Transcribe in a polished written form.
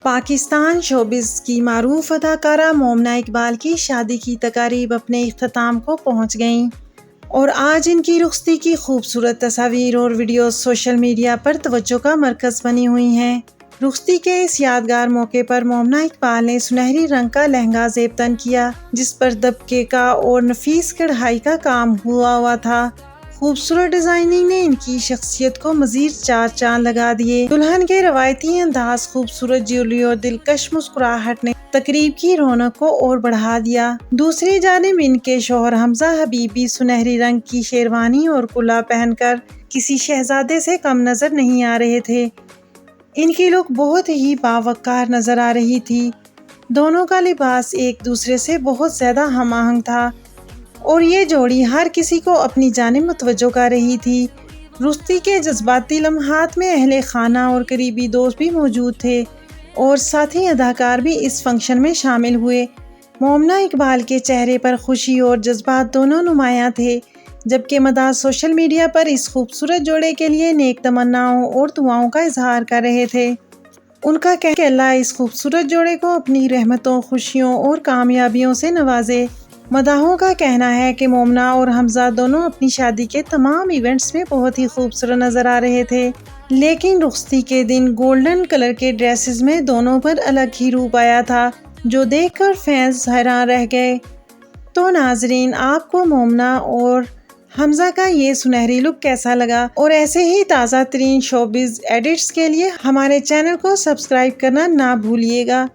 Pakistan showbiz کی معروف اداکارہ مومنہ اقبال کی شادی کی تقاریب اپنے اختتام کو پہنچ گئیں اور آج ان کی رخصتی کی خوبصورت تصاویر اور ویڈیوز سوشل میڈیا پر توجہ کا مرکز بنی ہوئی ہیں۔ رخصتی کے اس یادگار موقع پر مومنہ اقبال نے سنہری رنگ کا لہنگا زیب تن کیا، جس پر دبکے کا اور نفیس کڑھائی کا کام ہوا تھا۔ خوبصورت ڈیزائننگ نے ان کی شخصیت کو مزید چار چاند لگا دیے۔ دلہن کے روایتی انداز، خوبصورت جیولری اور دلکش مسکراہٹ نے تقریب کی رونق کو اور بڑھا دیا۔ دوسری جانب ان کے شوہر حمزہ حبیب بھی سنہری رنگ کی شیروانی اور کلہ پہن کر کسی شہزادے سے کم نظر نہیں آ رہے تھے۔ ان کی لک بہت ہی باوقار نظر آ رہی تھی۔ دونوں کا لباس ایک دوسرے سے بہت زیادہ ہم آہنگ تھا اور یہ جوڑی ہر کسی کو اپنی جانب متوجہ کر رہی تھی۔ رخصتی کے جذباتی لمحات میں اہل خانہ اور قریبی دوست بھی موجود تھے اور ساتھی اداکار بھی اس فنکشن میں شامل ہوئے۔ مومنہ اقبال کے چہرے پر خوشی اور جذبات دونوں نمایاں تھے، جبکہ مداح سوشل میڈیا پر اس خوبصورت جوڑے کے لیے نیک تمناؤں اور دعاؤں کا اظہار کر رہے تھے۔ ان کا کہنا ہے کہ اللہ اس خوبصورت جوڑے کو اپنی رحمتوں، خوشیوں اور کامیابیوں سے نوازے۔ مداحوں کا کہنا ہے کہ مومنہ اور حمزہ دونوں اپنی شادی کے تمام ایونٹس میں بہت ہی خوبصورت نظر آ رہے تھے، لیکن رخصتی کے دن گولڈن کلر کے ڈریسز میں دونوں پر الگ ہی روپ آیا تھا، جو دیکھ کر فینس حیران رہ گئے۔ تو ناظرین، آپ کو مومنہ اور حمزہ کا یہ سنہری لک کیسا لگا؟ اور ایسے ہی تازہ ترین شوبز ایڈٹس کے لیے ہمارے چینل کو سبسکرائب کرنا نہ بھولیے گا۔